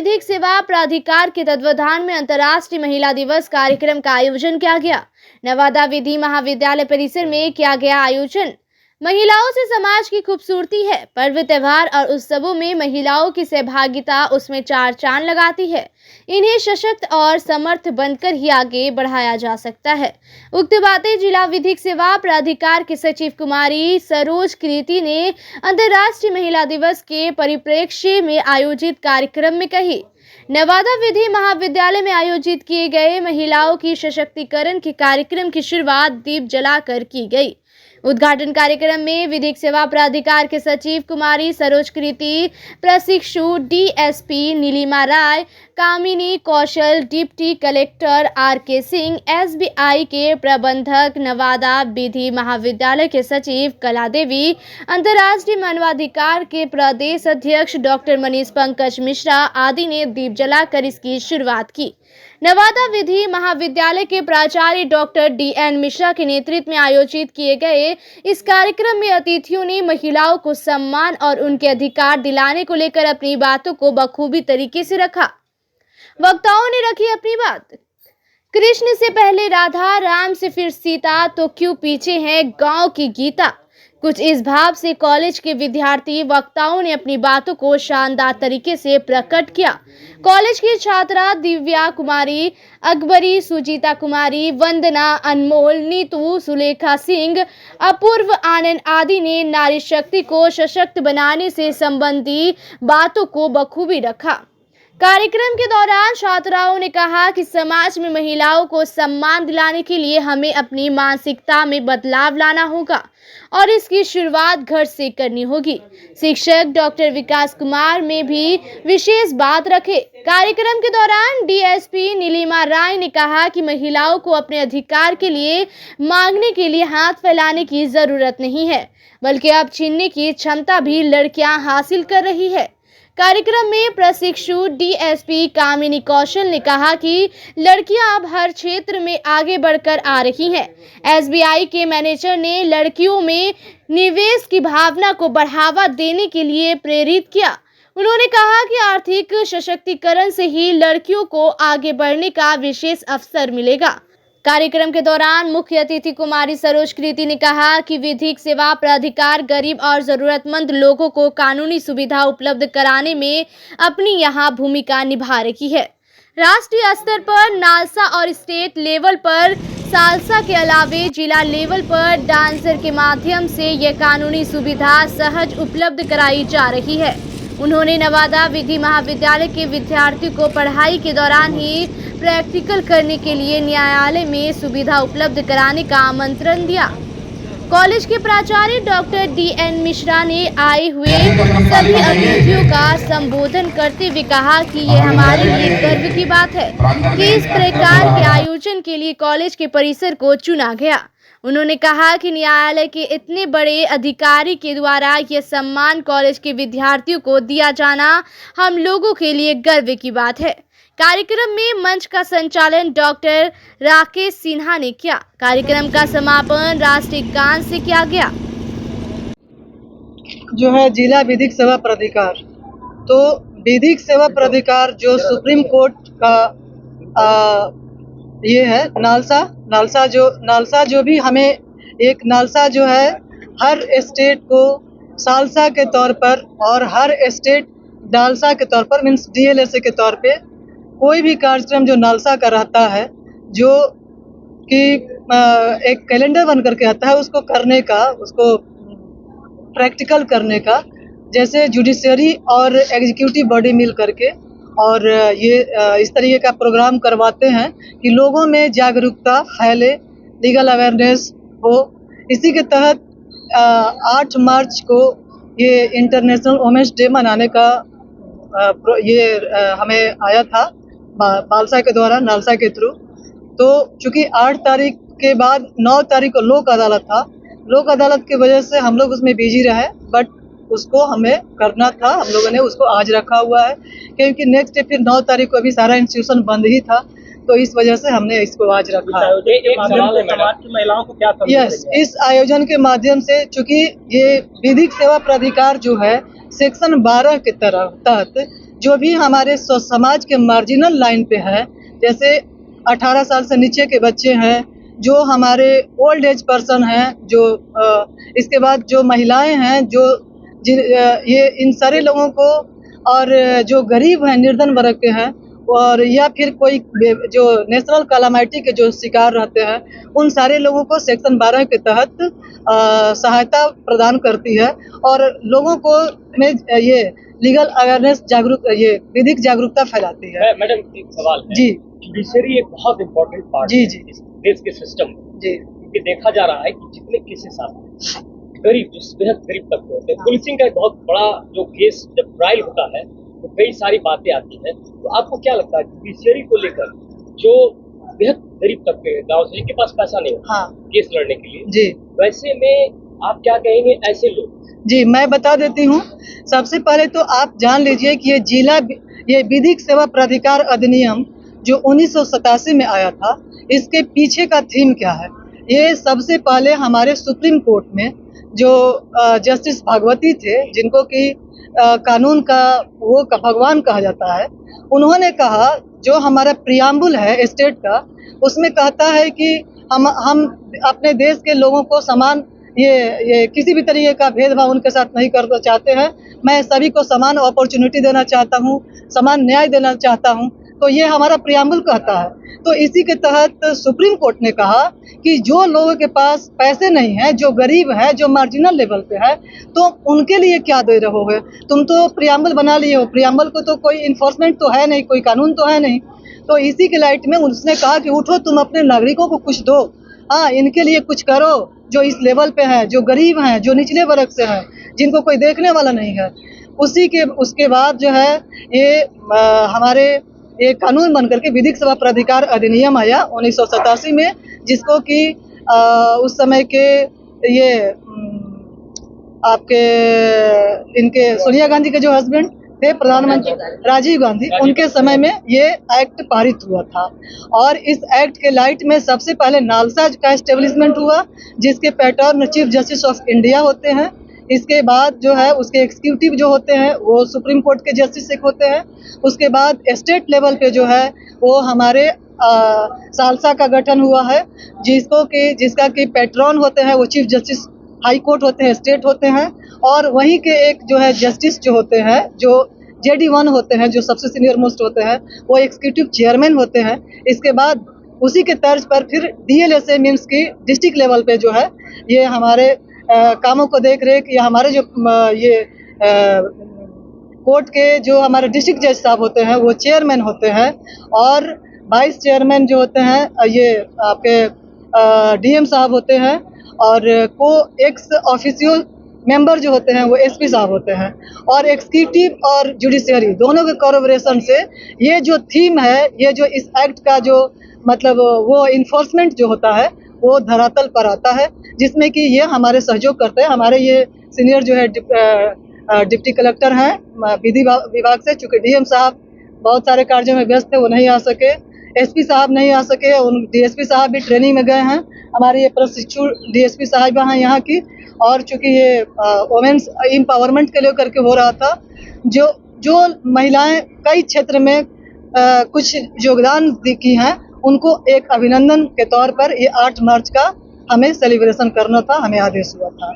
विधिक सेवा प्राधिकार के तत्वाधान में अंतर्राष्ट्रीय महिला दिवस कार्यक्रम का आयोजन किया गया। नवादा विधि महाविद्यालय परिसर में किया गया आयोजन। महिलाओं से समाज की खूबसूरती है। पर्व, त्योहार और उत्सवों में महिलाओं की सहभागिता उसमें चार चांद लगाती है। इन्हें सशक्त और समर्थ बनकर ही आगे बढ़ाया जा सकता है। उक्त बातें जिला विधिक सेवा प्राधिकार के सचिव कुमारी सरोज कृति ने अंतर्राष्ट्रीय महिला दिवस के परिप्रेक्ष्य में आयोजित कार्यक्रम में कही। नवादा विधि महाविद्यालय में आयोजित किए गए महिलाओं की सशक्तिकरण के कार्यक्रम की शुरुआत दीप जलाकर की गई। उद्घाटन कार्यक्रम में विधिक सेवा प्राधिकार के सचिव कुमारी सरोज कृति, प्रशिक्षु DSP Neelima Rai, Kamini Kaushal, deputy collector R K. Singh, SBI के प्रबंधक, नवादा विधि महाविद्यालय के सचिव कला देवी, अंतर्राष्ट्रीय मानवाधिकार के प्रदेश अध्यक्ष डॉक्टर मनीष पंकज मिश्रा आदि ने दीप जलाकर इसकी शुरुआत की। नवादा विधि महाविद्यालय के प्राचार्य डॉक्टर डी.एन. मिश्रा के नेतृत्व में आयोजित किए गए इस कार्यक्रम में अतिथियों ने महिलाओं को सम्मान और उनके अधिकार दिलाने को लेकर अपनी बातों को बखूबी तरीके से रखा। वक्ताओं ने रखी अपनी बात। कृष्ण से पहले राधा, राम से फिर सीता, तो क्यों पीछे है गांव की गीता। कुछ इस भाव से कॉलेज के विद्यार्थी वक्ताओं ने अपनी बातों को शानदार तरीके से प्रकट किया। कॉलेज की छात्रा दिव्या कुमारी, अकबरी, सुजीता कुमारी, वंदना, अनमोल, नीतू, सुलेखा सिंह, अपूर्व, आनंद आदि ने नारी शक्ति को सशक्त बनाने से संबंधी बातों को बखूबी रखा। कार्यक्रम के दौरान छात्राओं ने कहा कि समाज में महिलाओं को सम्मान दिलाने के लिए हमें अपनी मानसिकता में बदलाव लाना होगा और इसकी शुरुआत घर से करनी होगी। शिक्षक डॉक्टर विकास कुमार में भी विशेष बात रखे। कार्यक्रम के दौरान डीएसपी नीलिमा राय ने कहा कि महिलाओं को अपने अधिकार के लिए मांगने के लिए हाथ फैलाने की जरूरत नहीं है, बल्कि अब छीनने की क्षमता भी लड़कियां हासिल कर रही है। कार्यक्रम में प्रशिक्षु डीएसपी कामिनी कौशल ने कहा कि लड़कियां अब हर क्षेत्र में आगे बढ़कर आ रही हैं। एसबीआई के मैनेजर ने लड़कियों में निवेश की भावना को बढ़ावा देने के लिए प्रेरित किया। उन्होंने कहा कि आर्थिक सशक्तिकरण से ही लड़कियों को आगे बढ़ने का विशेष अवसर मिलेगा। कार्यक्रम के दौरान मुख्य अतिथि कुमारी सरोज कृति ने कहा कि विधिक सेवा प्राधिकार गरीब और जरूरतमंद लोगों को कानूनी सुविधा उपलब्ध कराने में अपनी यहां भूमिका निभा रही है। राष्ट्रीय स्तर पर नालसा और स्टेट लेवल पर सालसा के अलावे जिला लेवल पर डांसर के माध्यम से यह कानूनी सुविधा सहज उपलब्ध कराई जा रही है। उन्होंने नवादा विधि महाविद्यालय के विद्यार्थियों को पढ़ाई के दौरान ही प्रैक्टिकल करने के लिए न्यायालय में सुविधा उपलब्ध कराने का आमंत्रण दिया। कॉलेज के प्राचार्य डॉक्टर डी.एन. मिश्रा ने आए हुए सभी अतिथियों का संबोधन करते हुए कहा कि ये हमारे लिए गर्व की बात है कि इस प्रकार के आयोजन के लिए कॉलेज के परिसर को चुना गया। उन्होंने कहा कि न्यायालय के इतने बड़े अधिकारी के द्वारा यह सम्मान कॉलेज के विद्यार्थियों को दिया जाना हम लोगों के लिए गर्व की बात है। कार्यक्रम में मंच का संचालन डॉक्टर राकेश सिन्हा ने किया। कार्यक्रम का समापन राष्ट्रीय गान से किया गया। जो है जिला विधिक सेवा प्राधिकार, तो विधिक सेवा प्राधिकार जो सुप्रीम कोर्ट का ये है नालसा जो भी हमें एक नालसा जो है हर स्टेट को सालसा के तौर पर और हर स्टेट डालसा के तौर पर मीन्स डीएलएसए के तौर पे कोई भी कार्यक्रम जो नालसा का रहता है जो कि एक कैलेंडर बन करके आता है उसको करने का, उसको प्रैक्टिकल करने का, जैसे जुडिशरी और एग्जीक्यूटिव बॉडी मिल करके और ये इस तरीके का प्रोग्राम करवाते हैं कि लोगों में जागरूकता फैले, लीगल अवेयरनेस हो। इसी के तहत 8 मार्च को ये इंटरनेशनल वुमेन्स डे मनाने का ये हमें आया था नालसा के द्वारा, नालसा के थ्रू। तो चूंकि 8 तारीख के बाद 9 तारीख को लोक अदालत था, लोक अदालत की वजह से हम लोग उसमें बिजी रहे, बट उसको हमें करना था, हम लोगों ने उसको आज रखा हुआ है क्योंकि नेक्स्ट डे फिर 9 तारीख को अभी सारा इंस्टीट्यूशन बंद ही था, तो इस वजह से हमने इसको आज रखा है। महिलाओं को क्या यस, इस आयोजन के माध्यम से चूंकि ये विधिक सेवा प्राधिकार जो है सेक्शन 12 के तहत जो भी हमारे समाज के मार्जिनल लाइन पे है, जैसे 18 साल से नीचे के बच्चे हैं, जो हमारे ओल्ड एज पर्सन हैं, जो इसके बाद जो महिलाएं हैं, जो ये इन सारे लोगों को, और जो गरीब हैं, निर्धन वर्ग के हैं, और या फिर कोई जो नेशनल कैलामिटी के जो शिकार रहते हैं, उन सारे लोगों को सेक्शन 12 के तहत सहायता प्रदान करती है और लोगों को में ये लीगल अवेयरनेस ये विधिक जागरूकता फैलाती है। मैडम एक सवाल है। जी। जुडिशरी एक बहुत इम्पोर्टेंट पार्ट जी, है जी। इस देश के सिस्टम में। जी। क्योंकि देखा जा रहा है कि जितने केसेस आते हैं गरीब, जो बेहद गरीब तबके होते हैं, पुलिसिंग का एक बहुत बड़ा जो केस जब ट्रायल होता है तो कई सारी बातें आती हैं। तो आपको क्या लगता है जुडिशरी को लेकर, जो बेहद गरीब तबके गाँव से जिनके पास पैसा नहीं होता केस लड़ने के लिए, जी, वैसे में आप क्या कहेंगे ऐसे लोग? जी, मैं बता देती हूँ। सबसे पहले तो आप जान लीजिए कि ये विधिक सेवा प्राधिकार अधिनियम जो 1987 में आया था, इसके पीछे का थीम क्या है। ये सबसे पहले हमारे सुप्रीम कोर्ट में जो जस्टिस भागवती थे, जिनको कि कानून का वो भगवान कहा जाता है, उन्होंने कहा जो हमारा प्रियम्बल है स्टेट का, उसमें कहता है कि हम अपने देश के लोगों को समान ये किसी भी तरीके का भेदभाव उनके साथ नहीं करना चाहते हैं। मैं सभी को समान अपॉर्चुनिटी देना चाहता हूँ, समान न्याय देना चाहता हूँ। तो ये हमारा प्रियम्बल कहता है। तो इसी के तहत सुप्रीम कोर्ट ने कहा कि जो लोगों के पास पैसे नहीं हैं, जो गरीब है, जो मार्जिनल लेवल पे है, तो उनके लिए क्या दे रहे हो? तुम तो प्रियम्बल बना लिए हो, प्रियम्बल को तो कोई इन्फोर्समेंट तो है नहीं, कोई कानून तो है नहीं। तो इसी के लाइट में उसने कहा कि उठो, तुम अपने नागरिकों को कुछ दो, हाँ, इनके लिए कुछ करो, जो इस लेवल पे हैं, जो गरीब हैं, जो निचले वर्ग से हैं, जिनको कोई देखने वाला नहीं है। उसके बाद जो है ये हमारे एक कानून बनकर के विधिक सेवा प्राधिकार अधिनियम आया 1987 में, जिसको कि उस समय के ये आपके इनके सोनिया गांधी के जो हस्बैंड थे प्रधानमंत्री राजीव गांधी, उनके समय में ये एक्ट पारित हुआ था। और इस एक्ट के लाइट में सबसे पहले नालसा का एस्टेब्लिशमेंट हुआ, जिसके pattern chief justice of India होते हैं। इसके बाद जो है उसके एग्जीक्यूटिव जो होते हैं वो सुप्रीम कोर्ट के जस्टिस एक होते हैं। उसके बाद स्टेट लेवल पे जो है वो हमारे सालसा का गठन हुआ है, जिसका कि पैट्रन होते हैं वो चीफ जस्टिस हाई कोर्ट होते हैं, स्टेट होते हैं। और वहीं के एक जो है जस्टिस जो होते हैं, जो JD1 होते हैं, जो सबसे सीनियर मोस्ट होते हैं, वो एग्जीक्यूटिव चेयरमैन होते हैं। इसके बाद उसी के तर्ज पर फिर DLSA मीन्स की डिस्ट्रिक्ट लेवल पे जो है ये हमारे कामों को देख रेख, या हमारे जो ये कोर्ट के जो हमारे डिस्ट्रिक्ट जज साहब होते हैं वो चेयरमैन होते हैं। और वाइस चेयरमैन जो होते हैं ये आपके DM साहब होते हैं। और को एक्स ऑफिशियल मेंबर जो होते हैं वो SP साहब होते हैं। और एग्जीक्यूटिव और जुडिशियरी दोनों के कोलैबोरेशन से ये जो थीम है, ये जो इस एक्ट का जो मतलब वो इन्फोर्समेंट जो होता है वो धरातल पर आता है, जिसमें कि ये हमारे सहयोग करते हैं। हमारे ये सीनियर जो है डिप्टी कलेक्टर हैं विधि विभाग से, चूँकि DM साहब बहुत सारे कार्यों में व्यस्त थे, वो नहीं आ सके। SP साहब नहीं आ सके, उन DSP साहब भी ट्रेनिंग में गए हैं। हमारे ये प्रशिक्षु DSP साहब हैं यहाँ की। और चूँकि ये वुमेन्स एम्पावरमेंट के लिए करके हो रहा था, जो महिलाएं कई क्षेत्र में कुछ योगदान की हैं, उनको एक अभिनंदन के तौर पर ये 8 मार्च का हमें सेलिब्रेशन करना था, हमें आदेश हुआ था।